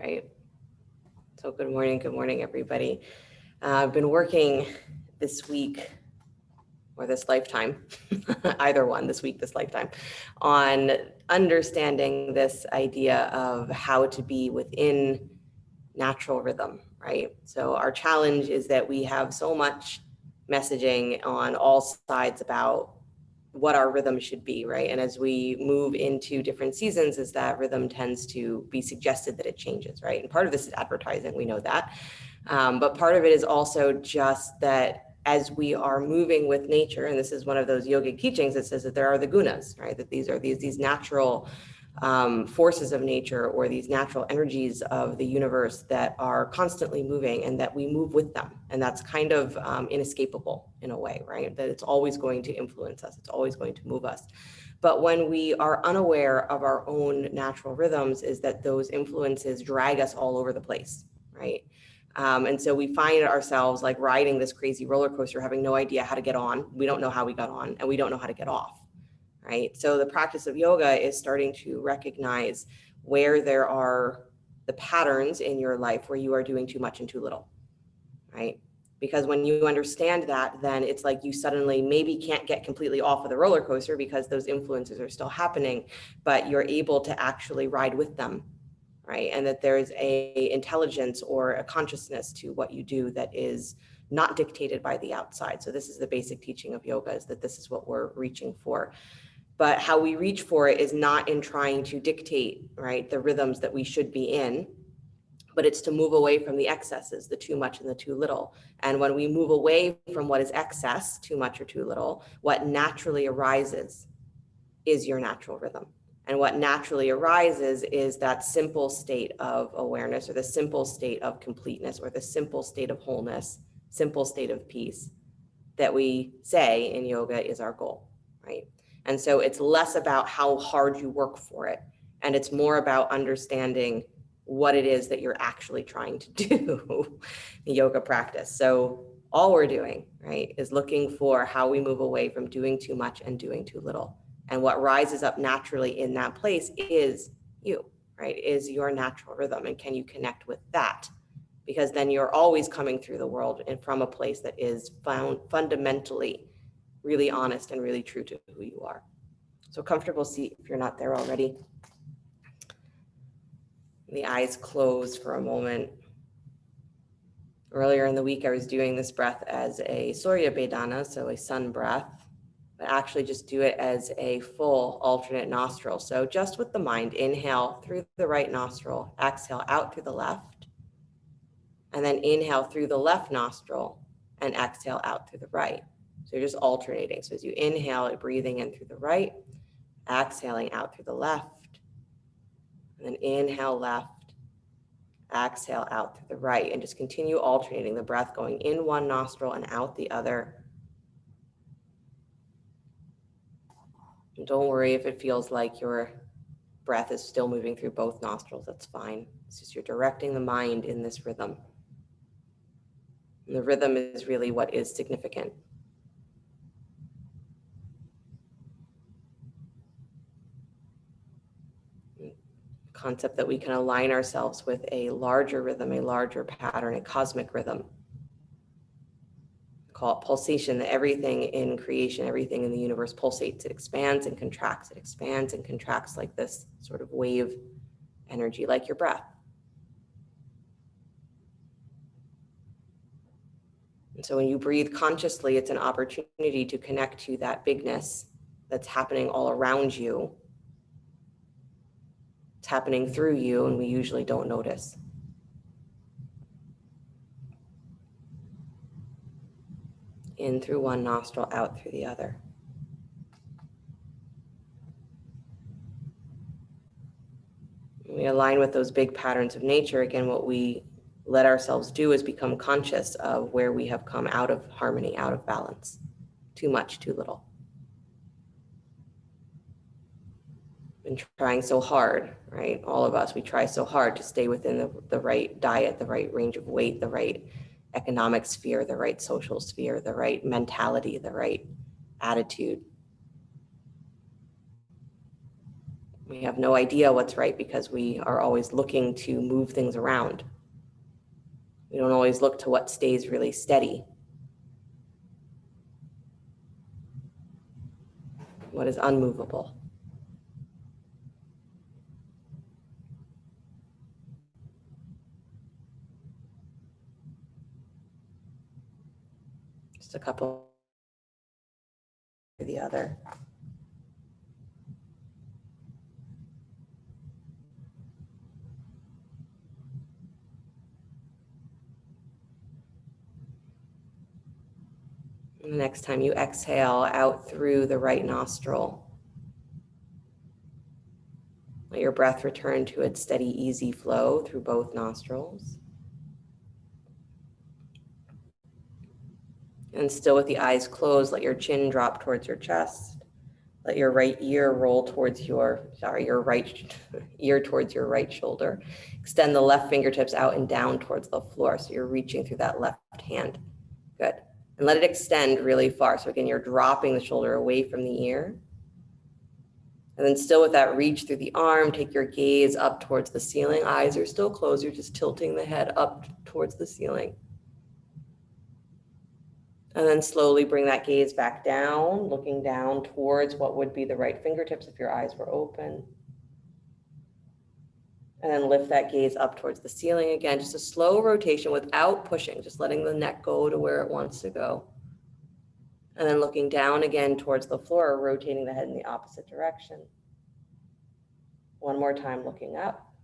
right? So good morning, everybody. I've been working this week or this lifetime, either one, this week, this lifetime, on understanding this idea of how to be within natural rhythm, right? So our challenge is that we have so much messaging on all sides about what our rhythm should be, right? And as we move into different seasons, is that rhythm tends to be suggested that it changes, right? And part of this is advertising, we know that. But part of it is also just that as we are moving with nature, and this is one of those yogic teachings that says that there are the gunas, right? That these are these natural forces of nature or these natural energies of the universe that are constantly moving and that we move with them. And that's kind of inescapable in a way, right? That it's always going to influence us. It's always going to move us. But when we are unaware of our own natural rhythms, is that those influences drag us all over the place, right? And so we find ourselves like riding this crazy roller coaster, having no idea how to get on. We don't know how we got on, and we don't know how to get off. Right? So the practice of yoga is starting to recognize where there are the patterns in your life where you are doing too much and too little, right? Because when you understand that, then it's like you suddenly maybe can't get completely off of the roller coaster because those influences are still happening, but you're able to actually ride with them, right? And that there's a intelligence or a consciousness to what you do that is not dictated by the outside. So this is the basic teaching of yoga, is that this is what we're reaching for. But how we reach for it is not in trying to dictate, right, the rhythms that we should be in, but it's to move away from the excesses, the too much and the too little. And when we move away from what is excess, too much or too little, what naturally arises is your natural rhythm. And what naturally arises is that simple state of awareness, or the simple state of completeness, or the simple state of wholeness, simple state of peace that we say in yoga is our goal, right? And so it's less about how hard you work for it, and it's more about understanding what it is that you're actually trying to do in yoga practice. So all we're doing, right, is looking for how we move away from doing too much and doing too little. And what rises up naturally in that place is you, right, is your natural rhythm. And can you connect with that? Because then you're always coming through the world and from a place that is found fundamentally really honest and really true to who you are. So comfortable seat if you're not there already. The eyes close for a moment. Earlier in the week, I was doing this breath as a Surya Vedana, so a sun breath, but actually just do it as a full alternate nostril. So just with the mind, inhale through the right nostril, exhale out through the left, and then inhale through the left nostril and exhale out through the right. So you're just alternating. So as you inhale, you're breathing in through the right, exhaling out through the left, and then inhale left, exhale out through the right, and just continue alternating the breath going in one nostril and out the other. And don't worry if it feels like your breath is still moving through both nostrils, that's fine. It's just you're directing the mind in this rhythm. And the rhythm is really what is significant. Concept that we can align ourselves with a larger rhythm, a larger pattern, a cosmic rhythm. Call it pulsation, that everything in creation, everything in the universe pulsates. It expands and contracts. It expands and contracts like this sort of wave energy, like your breath. And so when you breathe consciously, it's an opportunity to connect to that bigness that's happening all around you. It's happening through you, and we usually don't notice. In through one nostril, out through the other. We align with those big patterns of nature. Again, what we let ourselves do is become conscious of where we have come out of harmony, out of balance. Too much, too little. Been trying so hard, right? All of us, we try so hard to stay within the right diet, the right range of weight, the right economic sphere, the right social sphere, the right mentality, the right attitude. We have no idea what's right because we are always looking to move things around. We don't always look to what stays really steady. What is unmovable? Just a couple to the other. And the next time you exhale out through the right nostril, let your breath return to its steady, easy flow through both nostrils. And still with the eyes closed, let your chin drop towards your chest. Let your right ear roll towards your right ear towards your right shoulder. Extend the left fingertips out and down towards the floor. So you're reaching through that left hand. Good. And let it extend really far. So again, you're dropping the shoulder away from the ear. And then still with that reach through the arm, take your gaze up towards the ceiling. Eyes are still closed. You're just tilting the head up towards the ceiling. And then slowly bring that gaze back down, looking down towards what would be the right fingertips if your eyes were open. And then lift that gaze up towards the ceiling again, just a slow rotation without pushing, just letting the neck go to where it wants to go. And then looking down again towards the floor, rotating the head in the opposite direction. One more time, looking up.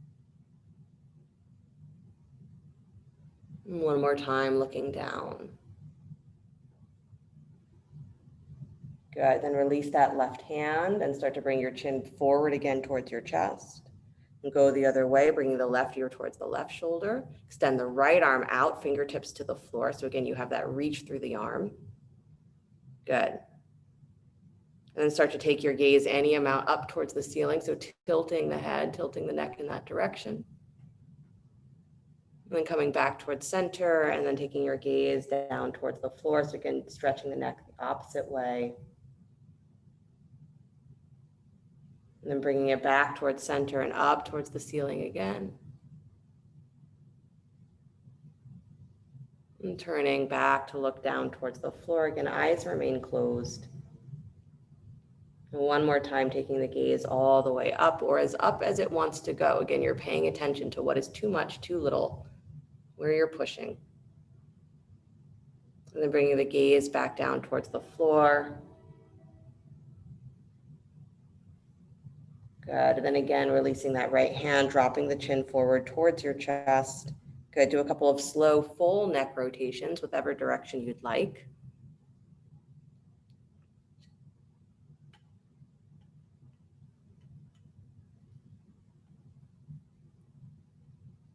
And one more time, looking down. Good, then release that left hand and start to bring your chin forward again towards your chest. And go the other way, bringing the left ear towards the left shoulder. Extend the right arm out, fingertips to the floor. So again, you have that reach through the arm. Good. And then start to take your gaze any amount up towards the ceiling. So tilting the head, tilting the neck in that direction. And then coming back towards center and then taking your gaze down towards the floor. So again, stretching the neck the opposite way. And then bringing it back towards center and up towards the ceiling again. And turning back to look down towards the floor. Again, eyes remain closed. And one more time, taking the gaze all the way up or as up as it wants to go. Again, you're paying attention to what is too much, too little, where you're pushing. And then bringing the gaze back down towards the floor. Good, and then again, releasing that right hand, dropping the chin forward towards your chest. Good, do a couple of slow, full neck rotations, whichever direction you'd like.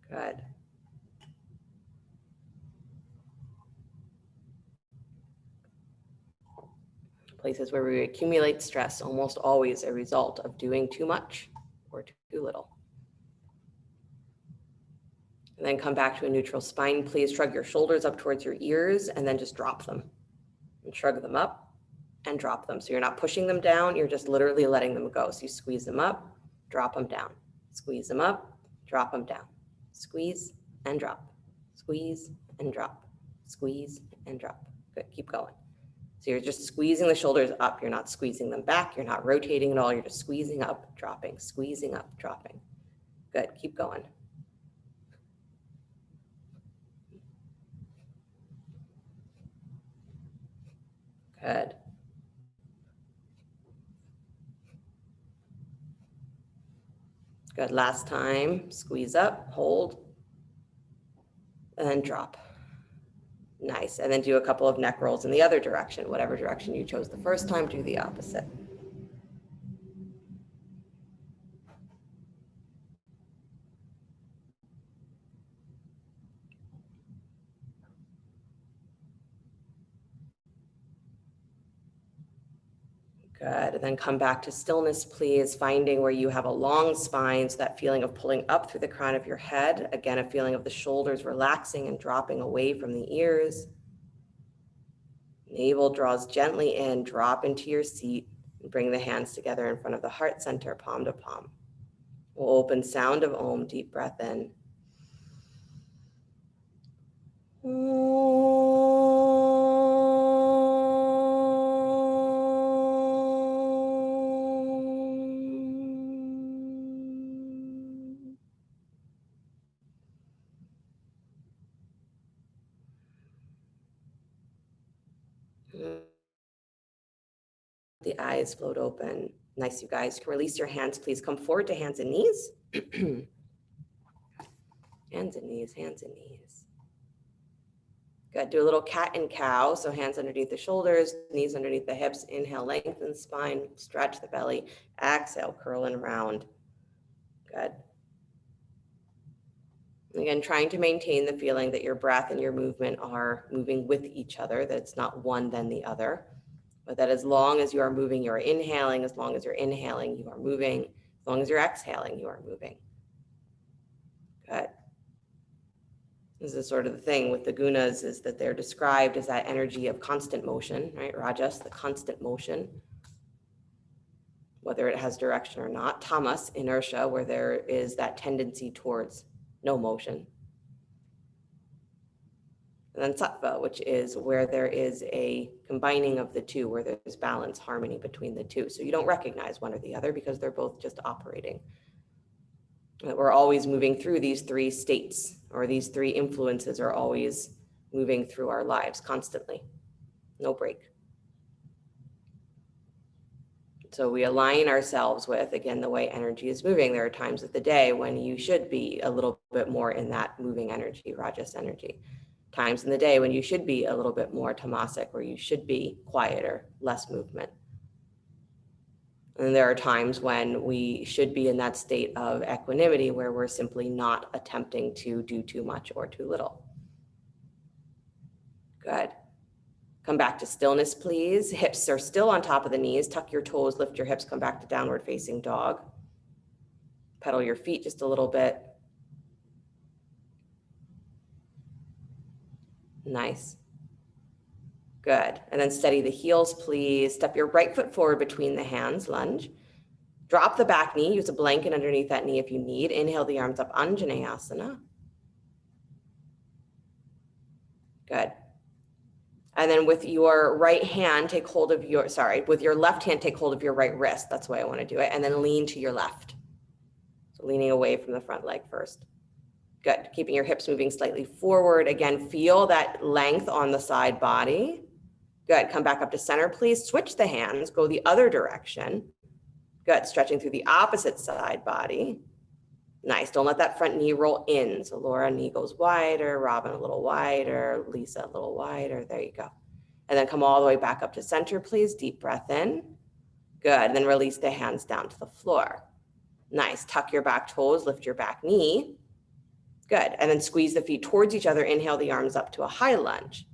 Good. Places where we accumulate stress, almost always a result of doing too much or too little. And then come back to a neutral spine. Please shrug your shoulders up towards your ears and then just drop them. And shrug them up and drop them. So you're not pushing them down, you're just literally letting them go. So you squeeze them up, drop them down. Squeeze them up, drop them down. Squeeze and drop. Squeeze and drop. Squeeze and drop. Good, keep going. So you're just squeezing the shoulders up. You're not squeezing them back. You're not rotating at all. You're just squeezing up, dropping, squeezing up, dropping. Good, keep going. Good. Good, last time, squeeze up, hold, and then drop. Nice, and then do a couple of neck rolls in the other direction. Whatever direction you chose the first time, do the opposite. Good, and then come back to stillness, please, finding where you have a long spine, so that feeling of pulling up through the crown of your head. Again, a feeling of the shoulders relaxing and dropping away from the ears. Navel draws gently in, drop into your seat. Bring the hands together in front of the heart center, palm to palm. We'll open sound of Om, deep breath in. The eyes float open. Nice, you guys. You can release your hands, please. Come forward to hands and knees. Hands and knees, hands and knees. Good. Do a little cat and cow. So hands underneath the shoulders, knees underneath the hips. Inhale, lengthen the spine, stretch the belly. Exhale, curl and round. Good. Again, trying to maintain the feeling that your breath and your movement are moving with each other, that it's not one then the other, but that as long as you are moving, you are inhaling. As long as you're inhaling, you are moving. As long as you're exhaling, you are moving. Good. This is sort of the thing with the gunas, is that they're described as that energy of constant motion, right? Rajas, the constant motion, whether it has direction or not. Tamas, inertia, where there is that tendency towards no motion. And then sattva, which is where there is a combining of the two, where there's balance, harmony between the two. So you don't recognize one or the other because they're both just operating. We're always moving through these three states, or these three influences are always moving through our lives constantly. No break. So we align ourselves with, again, the way energy is moving. There are times of the day when you should be a little bit more in that moving energy, Rajas energy. Times in the day when you should be a little bit more tamasic, where you should be quieter, less movement. And there are times when we should be in that state of equanimity, where we're simply not attempting to do too much or too little. Good. Come back to stillness, please. Hips are still on top of the knees. Tuck your toes, lift your hips, come back to downward facing dog. Pedal your feet just a little bit. Nice. Good. And then steady the heels, please. Step your right foot forward between the hands, lunge. Drop the back knee. Use a blanket underneath that knee if you need. Inhale the arms up, Anjaneyasana. Good. And then with your right hand, take hold of your, with your left hand, take hold of your right wrist. That's the way I want to do it. And then lean to your left. So leaning away from the front leg first. Good. Keeping your hips moving slightly forward. Again, feel that length on the side body. Good. Come back up to center, please. Switch the hands. Go the other direction. Good. Stretching through the opposite side body. Nice. Don't let that front knee roll in. So Laura, knee goes wider. Robin, a little wider. Lisa, a little wider. There you go. And then come all the way back up to center, please. Deep breath in. Good. And then release the hands down to the floor. Nice. Tuck your back toes. Lift your back knee. Good. And then squeeze the feet towards each other. Inhale the arms up to a high lunge.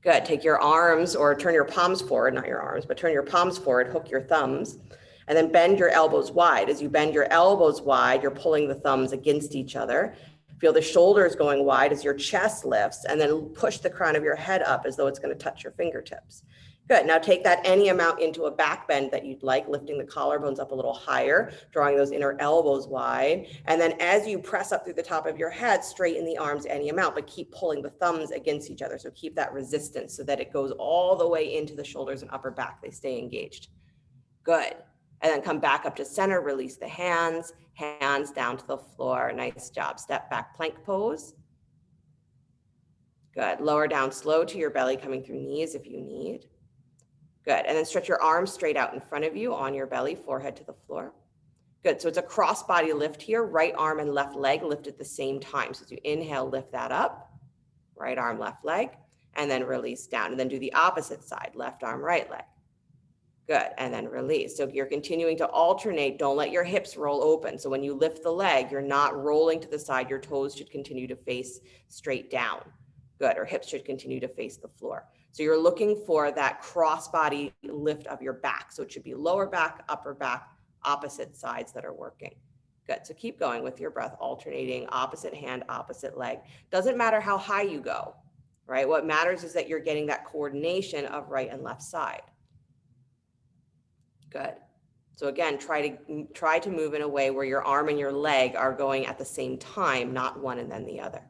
Good. Take your arms, or turn your palms forward, not your arms, but turn your palms forward, hook your thumbs, and then bend your elbows wide. As you bend your elbows wide, you're pulling the thumbs against each other. Feel the shoulders going wide as your chest lifts, and then push the crown of your head up as though it's going to touch your fingertips. Good. Now take that any amount into a back bend that you'd like, lifting the collarbones up a little higher, drawing those inner elbows wide. And then as you press up through the top of your head, straighten the arms any amount, but keep pulling the thumbs against each other. So keep that resistance so that it goes all the way into the shoulders and upper back. They stay engaged. Good. And then come back up to center, release the hands, hands down to the floor. Nice job. Step back, plank pose. Good. Lower down slow to your belly, coming through knees if you need. Good. And then stretch your arms straight out in front of you on your belly, forehead to the floor. Good. So it's a cross body lift here. Right arm and left leg lift at the same time. So as you inhale, lift that up. Right arm, left leg, and then release down. And then do the opposite side, left arm, right leg. Good. And then release. So you're continuing to alternate. Don't let your hips roll open. So when you lift the leg, you're not rolling to the side. Your toes should continue to face straight down. Good. Or hips should continue to face the floor. So you're looking for that cross body lift of your back. So it should be lower back, upper back, opposite sides that are working. Good. So keep going with your breath, alternating opposite hand, opposite leg. Doesn't matter how high you go, right? What matters is that you're getting that coordination of right and left side. Good. So again, try to move in a way where your arm and your leg are going at the same time, not one and then the other.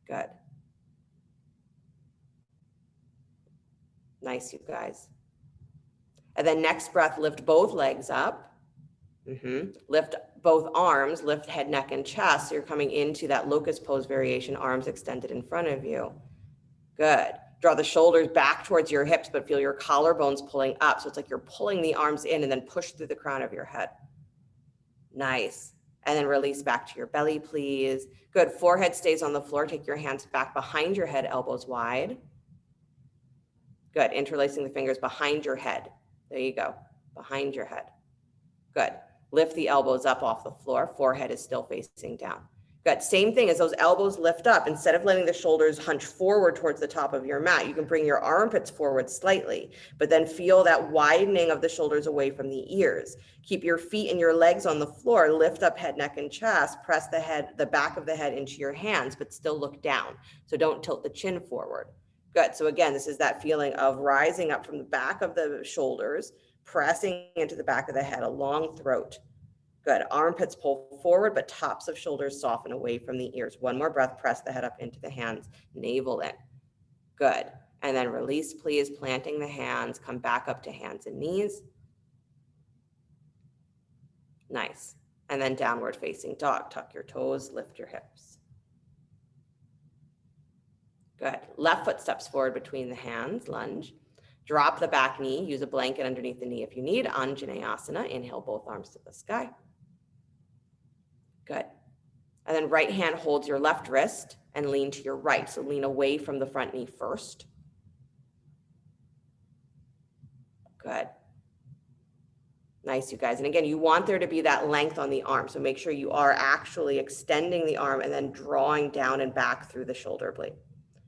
Good. Nice, you guys. And then next breath, lift both legs up. Lift both arms, lift head, neck, and chest. So you're coming into that locust pose variation, arms extended in front of you. Good. Draw the shoulders back towards your hips, but feel your collarbones pulling up. So it's like you're pulling the arms in and then push through the crown of your head. Nice. And then release back to your belly, please. Good. Forehead stays on the floor. Take your hands back behind your head, elbows wide. Good. Interlacing the fingers behind your head. There you go. Behind your head. Good. Lift the elbows up off the floor. Forehead is still facing down. Good. Same thing as those elbows lift up. Instead of letting the shoulders hunch forward towards the top of your mat, you can bring your armpits forward slightly, but then feel that widening of the shoulders away from the ears. Keep your feet and your legs on the floor. Lift up head, neck, and chest. Press the back of the head into your hands, but still look down. So don't tilt the chin forward. Good. So again, this is that feeling of rising up from the back of the shoulders, pressing into the back of the head, a long throat. Good. Armpits pull forward, but tops of shoulders soften away from the ears. One more breath, press the head up into the hands, navel in. Good. And then release, please, planting the hands, come back up to hands and knees. Nice. And then downward facing dog. Tuck your toes, lift your hips. Good. Left foot steps forward between the hands, lunge. Drop the back knee, use a blanket underneath the knee if you need. Anjaneyasana, inhale both arms to the sky. Good. And then right hand holds your left wrist and lean to your right. So lean away from the front knee first. Good. Nice, you guys. And again, you want there to be that length on the arm. So make sure you are actually extending the arm and then drawing down and back through the shoulder blade.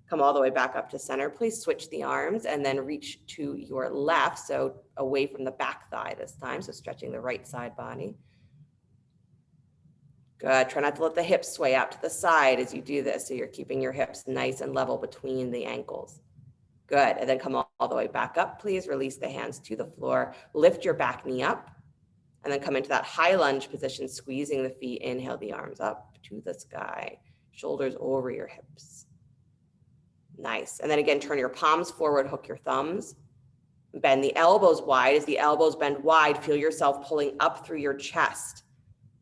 Come all the way back up to center. Please switch the arms and then reach to your left. So away from the back thigh this time. So stretching the right side body. Good. Try not to let the hips sway out to the side as you do this. So you're keeping your hips nice and level between the ankles. Good. And then come all the way back up, please. Release the hands to the floor. Lift your back knee up. And then come into that high lunge position, squeezing the feet. Inhale the arms up to the sky. Shoulders over your hips. Nice. And then again, turn your palms forward, hook your thumbs. Bend the elbows wide. As the elbows bend wide, feel yourself pulling up through your chest.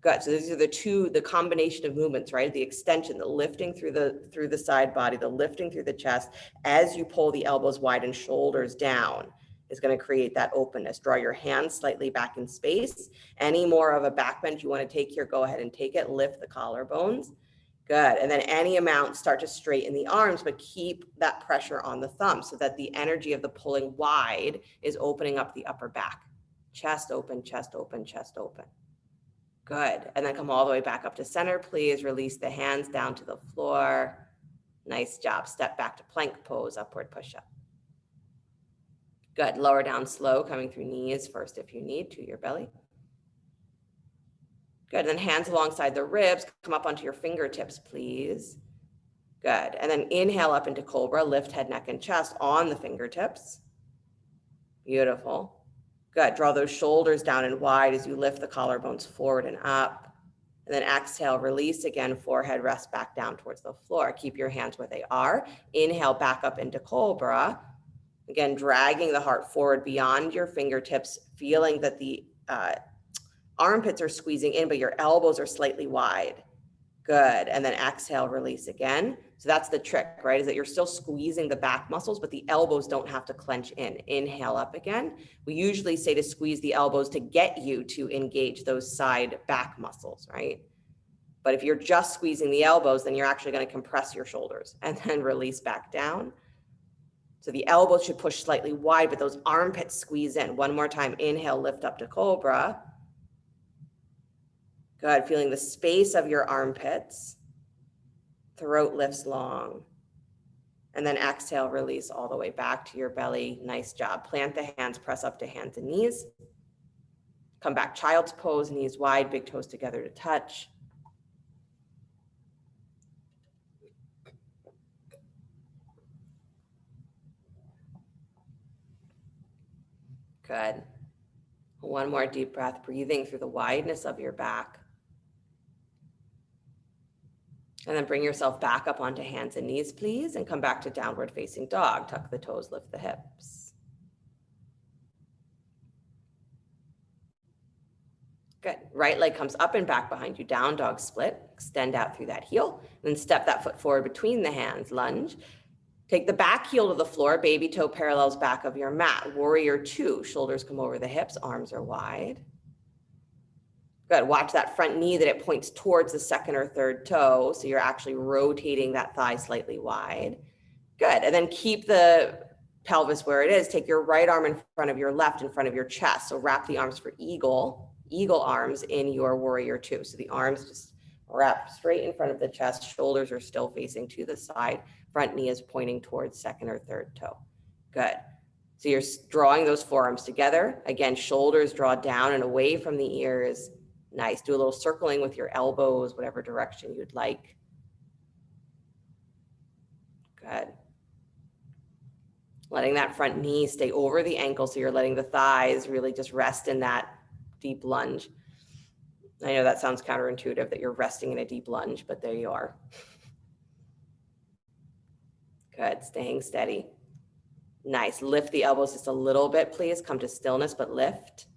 Good. So these are the combination of movements, right? The extension, the lifting through the side body, the lifting through the chest as you pull the elbows wide and shoulders down is going to create that openness. Draw your hands slightly back in space. Any more of a back bend you want to take here, go ahead and take it. Lift the collarbones. Good. And then any amount, start to straighten the arms, but keep that pressure on the thumb so that the energy of the pulling wide is opening up the upper back. Chest open, chest open, chest open. Good. And then come all the way back up to center, please. Release the hands down to the floor. Nice job. Step back to plank pose, upward push-up. Good. Lower down slow, coming through knees first if you need, to your belly. Good. And then hands alongside the ribs. Come up onto your fingertips, please. Good. And then inhale up into cobra. Lift head, neck, and chest on the fingertips. Beautiful. Good. Draw those shoulders down and wide as you lift the collarbones forward and up. And then exhale, release again, forehead rest back down towards the floor. Keep your hands where they are. Inhale back up into cobra. Again, dragging the heart forward beyond your fingertips, feeling that the armpits are squeezing in, but your elbows are slightly wide. Good. And then exhale, release again. So that's the trick, right? Is that you're still squeezing the back muscles, but the elbows don't have to clench in. Inhale up again. We usually say to squeeze the elbows to get you to engage those side back muscles, right? But if you're just squeezing the elbows, then you're actually going to compress your shoulders and then release back down. So the elbows should push slightly wide, but those armpits squeeze in. One more time. Inhale, lift up to cobra. Good. Feeling the space of your armpits. Throat lifts long. And then exhale, release all the way back to your belly. Nice job. Plant the hands, press up to hands and knees. Come back, child's pose, knees wide, big toes together to touch. Good. One more deep breath, breathing through the wideness of your back. And then bring yourself back up onto hands and knees, please, and come back to downward facing dog. Tuck the toes, lift the hips. Good. Right leg comes up and back behind you, down dog split. Extend out through that heel, then step that foot forward between the hands, lunge. Take the back heel to the floor, baby toe parallels back of your mat. Warrior two, shoulders come over the hips, arms are wide. Good. Watch that front knee that it points towards the second or third toe. So you're actually rotating that thigh slightly wide. Good. And then keep the pelvis where it is. Take your right arm in front of your left in front of your chest. So wrap the arms for eagle arms in your warrior two. So the arms just wrap straight in front of the chest. Shoulders are still facing to the side. Front knee is pointing towards second or third toe. Good. So you're drawing those forearms together. Again, shoulders draw down and away from the ears. Nice. Do a little circling with your elbows, whatever direction you'd like. Good. Letting that front knee stay over the ankle, so you're letting the thighs really just rest in that deep lunge. I know that sounds counterintuitive that you're resting in a deep lunge, but there you are. Good. Staying steady. Nice. Lift the elbows just a little bit, please. Come to stillness, but lift.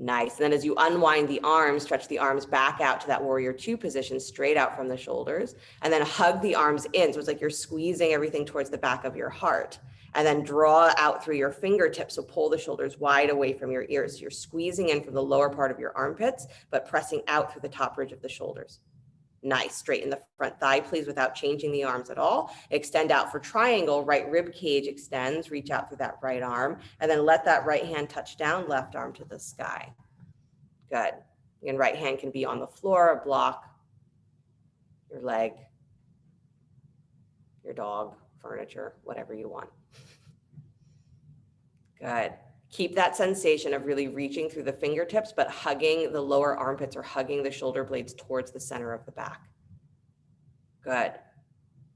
Nice. And then as you unwind the arms, stretch the arms back out to that warrior two position, straight out from the shoulders, and then hug the arms in. So it's like you're squeezing everything towards the back of your heart, and then draw out through your fingertips. So pull the shoulders wide away from your ears. So you're squeezing in from the lower part of your armpits, but pressing out through the top ridge of the shoulders. Nice. Straighten the front thigh, please, without changing the arms at all. Extend out for triangle. Right rib cage extends. Reach out through that right arm, and then let that right hand touch down, left arm to the sky. Good. And right hand can be on the floor, a block, your leg, your dog, furniture, whatever you want. Good. Keep that sensation of really reaching through the fingertips, but hugging the lower armpits or hugging the shoulder blades towards the center of the back. Good.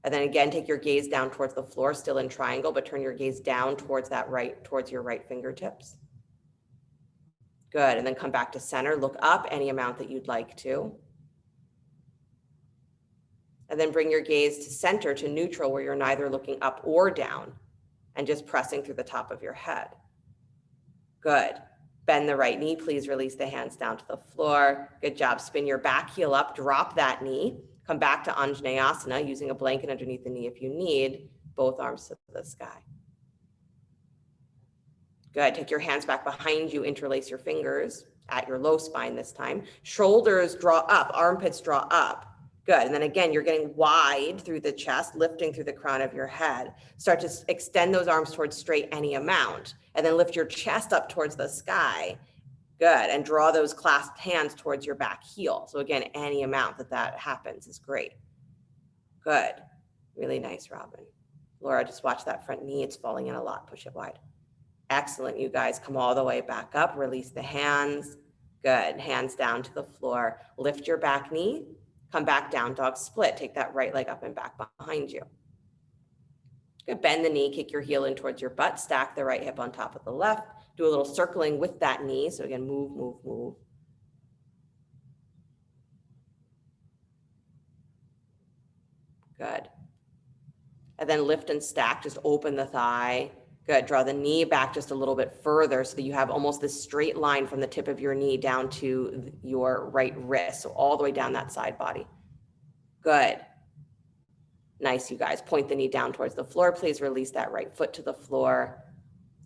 And then again, take your gaze down towards the floor, still in triangle, but turn your gaze down towards towards your right fingertips. Good. And then come back to center, look up any amount that you'd like to. And then bring your gaze to center, to neutral, where you're neither looking up or down, and just pressing through the top of your head. Good. Bend the right knee, please release the hands down to the floor. Good job. Spin your back heel up, drop that knee. Come back to Anjaneyasana, using a blanket underneath the knee if you need, both arms to the sky. Good. Take your hands back behind you, interlace your fingers at your low spine this time. Shoulders draw up, armpits draw up. Good. And then again, you're getting wide through the chest, lifting through the crown of your head. Start to extend those arms towards straight any amount, and then lift your chest up towards the sky. Good. And draw those clasped hands towards your back heel. So again, any amount that happens is great. Good. Really nice, Robin. Laura, just watch that front knee. It's falling in a lot. Push it wide. Excellent, you guys. Come all the way back up. Release the hands. Good. Hands down to the floor. Lift your back knee. Come back, down dog split. Take that right leg up and back behind you. Good. Bend the knee, kick your heel in towards your butt. Stack the right hip on top of the left. Do a little circling with that knee. So again, move, move, move. Good. And then lift and stack, just open the thigh. Good. Draw the knee back just a little bit further so that you have almost this straight line from the tip of your knee down to your right wrist. So all the way down that side body. Good. Nice, you guys. Point the knee down towards the floor. Please release that right foot to the floor.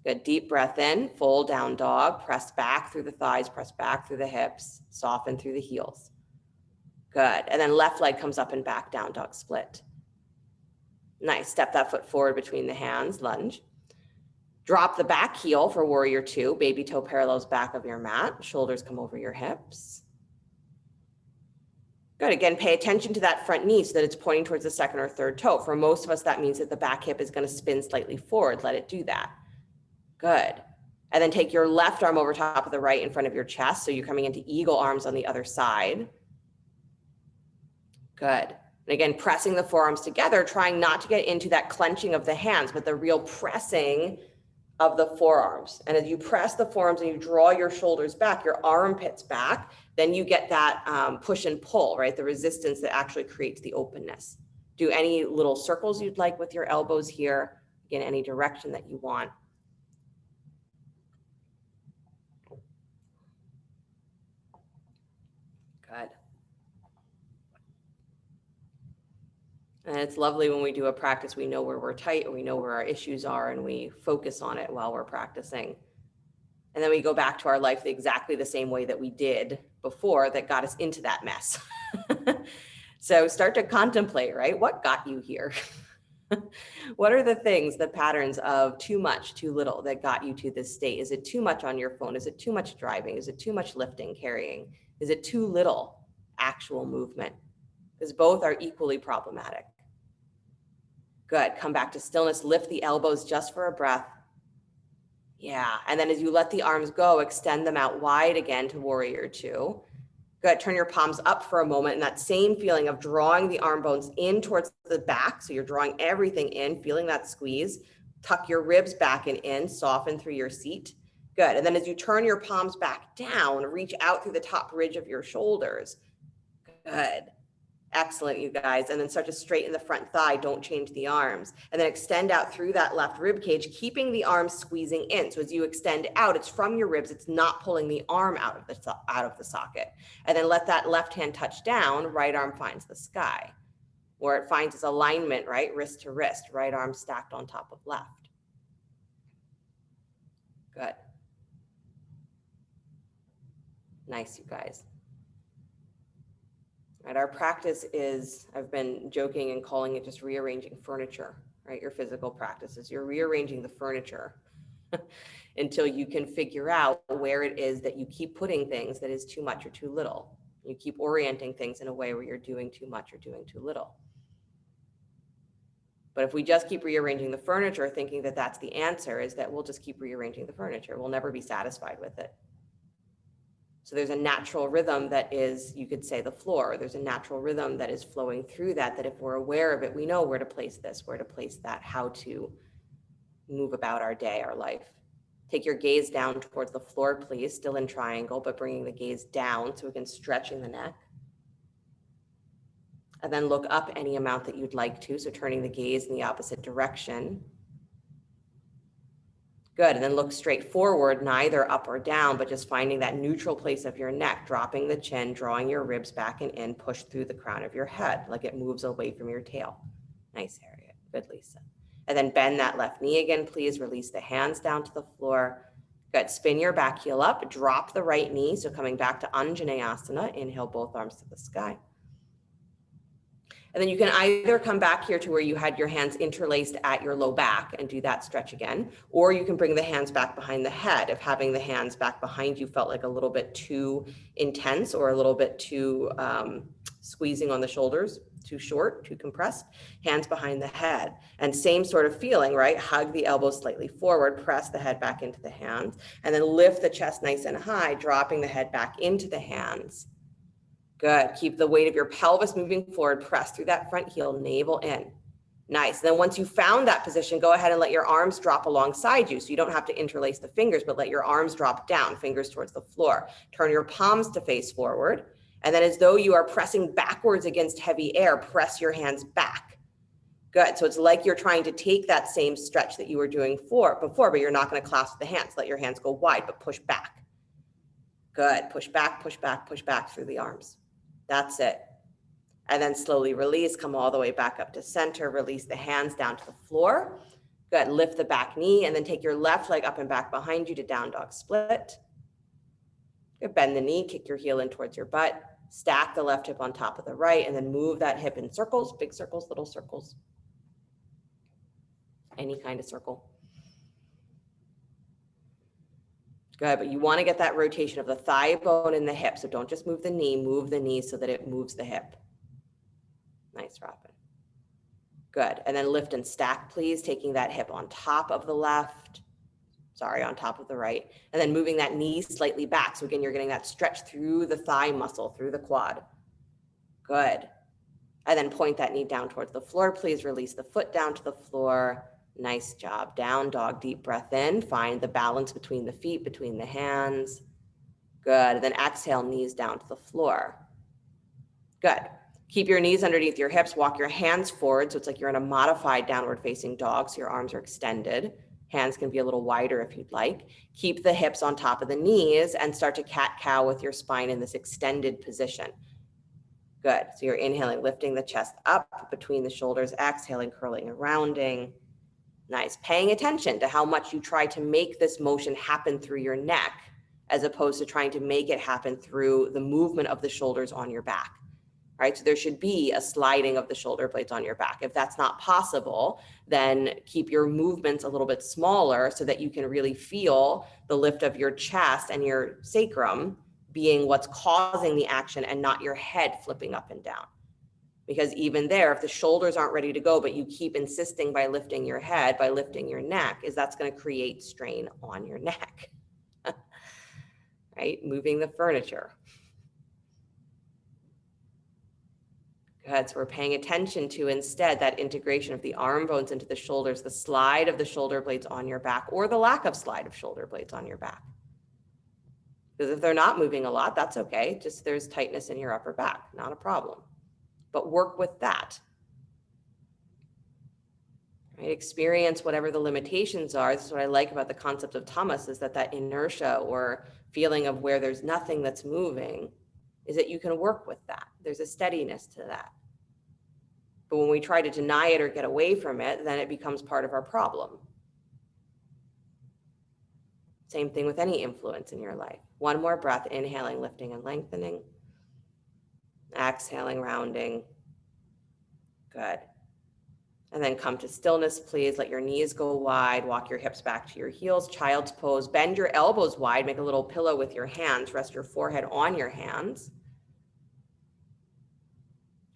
Good. Deep breath in, full down dog. Press back through the thighs, press back through the hips, soften through the heels. Good. And then left leg comes up and back, down dog split. Nice. Step that foot forward between the hands, lunge. Drop the back heel for warrior two. Baby toe parallels back of your mat. Shoulders come over your hips. Good. Again, pay attention to that front knee so that it's pointing towards the second or third toe. For most of us, that means that the back hip is going to spin slightly forward. Let it do that. Good. And then take your left arm over top of the right in front of your chest. So you're coming into eagle arms on the other side. Good. And again, pressing the forearms together, trying not to get into that clenching of the hands, but the real pressing of the forearms. And as you press the forearms and you draw your shoulders back, your armpits back, then you get that push and pull, right? The resistance that actually creates the openness. Do any little circles you'd like with your elbows here, in any direction that you want. Good. And it's lovely when we do a practice, we know where we're tight, and we know where our issues are, and we focus on it while we're practicing. And then we go back to our life exactly the same way that we did before that got us into that mess. So start to contemplate, right? What got you here? What are the things, the patterns of too much, too little that got you to this state? Is it too much on your phone? Is it too much driving? Is it too much lifting, carrying? Is it too little actual movement? Because both are equally problematic. Good. Come back to stillness. Lift the elbows just for a breath. Yeah. And then as you let the arms go, extend them out wide again to warrior two. Good. Turn your palms up for a moment. And that same feeling of drawing the arm bones in towards the back. So you're drawing everything in, feeling that squeeze. Tuck your ribs back and in, soften through your seat. Good. And then as you turn your palms back down, reach out through the top ridge of your shoulders. Good. Excellent, you guys. And then start to straighten the front thigh. Don't change the arms. And then extend out through that left rib cage, keeping the arms squeezing in. So as you extend out, it's from your ribs. It's not pulling the arm out of the socket. And then let that left hand touch down. Right arm finds the sky. Where it finds its alignment, right? Wrist to wrist. Right arm stacked on top of left. Good. Nice, you guys. Right, our practice is, I've been joking and calling it just rearranging furniture, right? Your physical practices, you're rearranging the furniture until you can figure out where it is that you keep putting things that is too much or too little. You keep orienting things in a way where you're doing too much or doing too little. But if we just keep rearranging the furniture, thinking that that's the answer, is that we'll just keep rearranging the furniture. We'll never be satisfied with it. So there's a natural rhythm that is, you could say, the floor. There's a natural rhythm that is flowing through that if we're aware of it, we know where to place this, where to place that, how to move about our day, our life. Take your gaze down towards the floor, please, still in triangle, but bringing the gaze down so again, stretching the neck. And then look up any amount that you'd like to, so turning the gaze in the opposite direction. Good, and then look straight forward, neither up or down, but just finding that neutral place of your neck, dropping the chin, drawing your ribs back and in, push through the crown of your head, like it moves away from your tail. Nice, Harriet. Good, Lisa. And then bend that left knee again, please. Release the hands down to the floor. Good, spin your back heel up, drop the right knee. So coming back to Anjaneyasana, inhale both arms to the sky. And then you can either come back here to where you had your hands interlaced at your low back and do that stretch again, or you can bring the hands back behind the head if having the hands back behind you felt like a little bit too intense or a little bit too squeezing on the shoulders, too short, too compressed, hands behind the head. And same sort of feeling, right? Hug the elbows slightly forward, press the head back into the hands, and then lift the chest nice and high, dropping the head back into the hands. Good. Keep the weight of your pelvis moving forward. Press through that front heel, navel in. Nice. Then once you found that position, go ahead and let your arms drop alongside you. So you don't have to interlace the fingers, but let your arms drop down, fingers towards the floor. Turn your palms to face forward. And then as though you are pressing backwards against heavy air, press your hands back. Good. So it's like you're trying to take that same stretch that you were doing before, but you're not going to clasp the hands. Let your hands go wide, but push back. Good. Push back, push back, push back through the arms. That's it. And then slowly release, come all the way back up to center, release the hands down to the floor. Good, lift the back knee and then take your left leg up and back behind you to down dog split. Good, bend the knee, kick your heel in towards your butt, stack the left hip on top of the right, and then move that hip in circles, big circles, little circles. Any kind of circle. Good, but you want to get that rotation of the thigh bone and the hip. So don't just move the knee so that it moves the hip. Nice, Robin. Good, and then lift and stack, please, taking that hip on top of the left, on top of the right, and then moving that knee slightly back. So again, you're getting that stretch through the thigh muscle, through the quad. Good, and then point that knee down towards the floor, please. Release the foot down to the floor. Nice job. Down dog, deep breath in. Find the balance between the feet, between the hands. Good. And then exhale, knees down to the floor. Good. Keep your knees underneath your hips. Walk your hands forward. So it's like you're in a modified downward facing dog. So your arms are extended. Hands can be a little wider if you'd like. Keep the hips on top of the knees and start to cat-cow with your spine in this extended position. Good. So you're inhaling, lifting the chest up between the shoulders, exhaling, curling and rounding. Nice. Paying attention to how much you try to make this motion happen through your neck, as opposed to trying to make it happen through the movement of the shoulders on your back. Right? So there should be a sliding of the shoulder blades on your back. If that's not possible, then keep your movements a little bit smaller so that you can really feel the lift of your chest and your sacrum being what's causing the action and not your head flipping up and down. Because even there, if the shoulders aren't ready to go, but you keep insisting by lifting your head, by lifting your neck, that's going to create strain on your neck. Right? Moving the furniture. Good. So we're paying attention to instead that integration of the arm bones into the shoulders, the slide of the shoulder blades on your back, or the lack of slide of shoulder blades on your back. Because if they're not moving a lot, that's okay. Just there's tightness in your upper back, not a problem. But work with that. Right? Experience whatever the limitations are. This is what I like about the concept of tamas, is that inertia or feeling of where there's nothing that's moving is that you can work with that. There's a steadiness to that. But when we try to deny it or get away from it, then it becomes part of our problem. Same thing with any influence in your life. One more breath, inhaling, lifting and lengthening. Exhaling, rounding. Good. And then come to stillness, please. Let your knees go wide. Walk your hips back to your heels. Child's pose. Bend your elbows wide. Make a little pillow with your hands. Rest your forehead on your hands.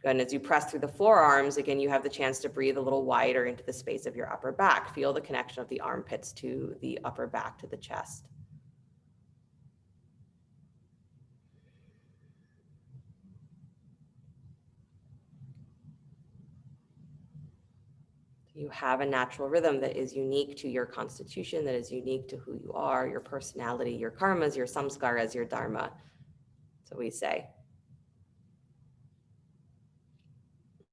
Good. And as you press through the forearms, again, you have the chance to breathe a little wider into the space of your upper back. Feel the connection of the armpits to the upper back, to the chest. You have a natural rhythm that is unique to your constitution, that is unique to who you are, your personality, your karmas, your samskaras, your dharma. So we say.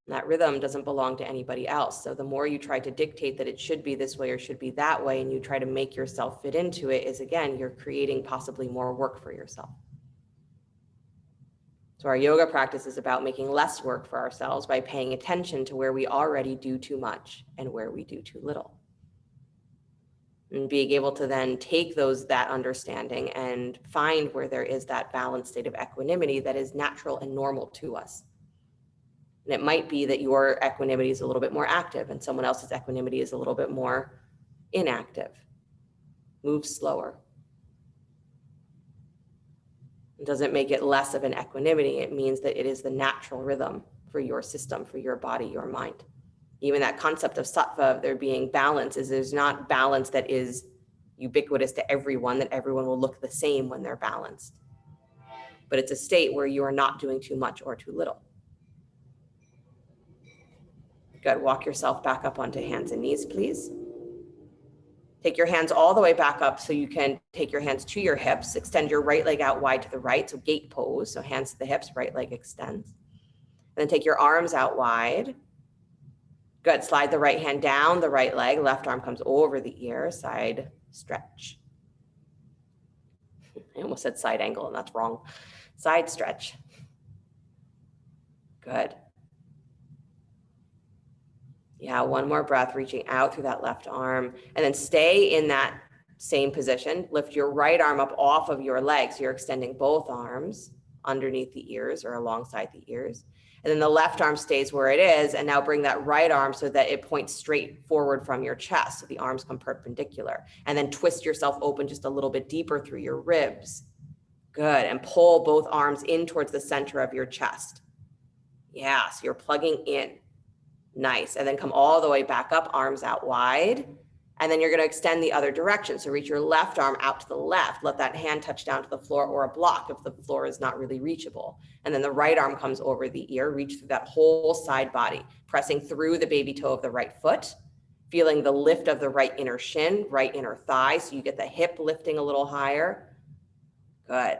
That rhythm doesn't belong to anybody else. So the more you try to dictate that it should be this way or should be that way, and you try to make yourself fit into it, is again, you're creating possibly more work for yourself. So our yoga practice is about making less work for ourselves by paying attention to where we already do too much and where we do too little. And being able to then take that understanding and find where there is that balanced state of equanimity that is natural and normal to us. And it might be that your equanimity is a little bit more active and someone else's equanimity is a little bit more inactive. Move slower. It doesn't make it less of an equanimity. It means that it is the natural rhythm for your system, for your body, your mind. Even that concept of sattva, of there being balance, is there's not balance that is ubiquitous to everyone, that everyone will look the same when they're balanced. But it's a state where you are not doing too much or too little. Good. Walk yourself back up onto hands and knees, please. Take your hands all the way back up so you can take your hands to your hips. Extend your right leg out wide to the right, so gate pose. So hands to the hips, right leg extends. And then take your arms out wide. Good. Slide the right hand down the right leg. Left arm comes over the ear. Side stretch. I almost said side angle, and that's wrong. Side stretch. Good. Yeah, one more breath, reaching out through that left arm, and then stay in that same position. Lift your right arm up off of your leg. So you're extending both arms underneath the ears or alongside the ears. And then the left arm stays where it is. And now bring that right arm so that it points straight forward from your chest. So the arms come perpendicular. And then twist yourself open just a little bit deeper through your ribs. Good. And pull both arms in towards the center of your chest. Yeah, so you're plugging in. Nice. And then come all the way back up, arms out wide. And then you're going to extend the other direction. So reach your left arm out to the left. Let that hand touch down to the floor or a block if the floor is not really reachable. And then the right arm comes over the ear. Reach through that whole side body, pressing through the baby toe of the right foot. Feeling the lift of the right inner shin, right inner thigh, so you get the hip lifting a little higher. Good.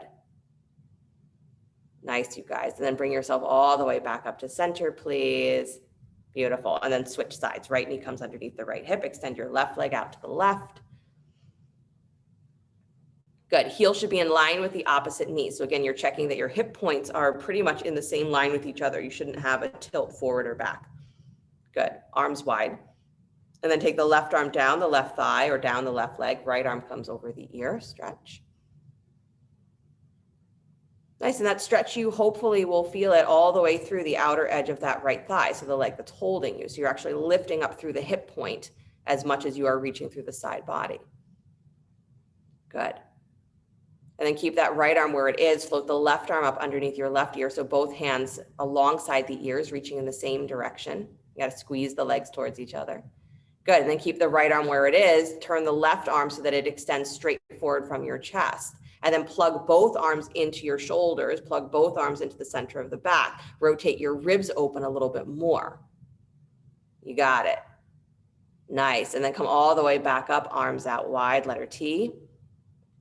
Nice, you guys. And then bring yourself all the way back up to center, please. Beautiful. And then switch sides. Right knee comes underneath the right hip. Extend your left leg out to the left. Good. Heel should be in line with the opposite knee. So again, you're checking that your hip points are pretty much in the same line with each other. You shouldn't have a tilt forward or back. Good. Arms wide. And then take the left arm down the left thigh or down the left leg. Right arm comes over the ear. Stretch. Nice. And that stretch, you hopefully will feel it all the way through the outer edge of that right thigh. So the leg that's holding you. So you're actually lifting up through the hip point as much as you are reaching through the side body. Good. And then keep that right arm where it is. Float the left arm up underneath your left ear. So both hands alongside the ears, reaching in the same direction. You got to squeeze the legs towards each other. Good. And then keep the right arm where it is. Turn the left arm so that it extends straight forward from your chest. And then plug both arms into your shoulders. Plug both arms into the center of the back. Rotate your ribs open a little bit more. You got it. Nice. And then come all the way back up, arms out wide, letter T.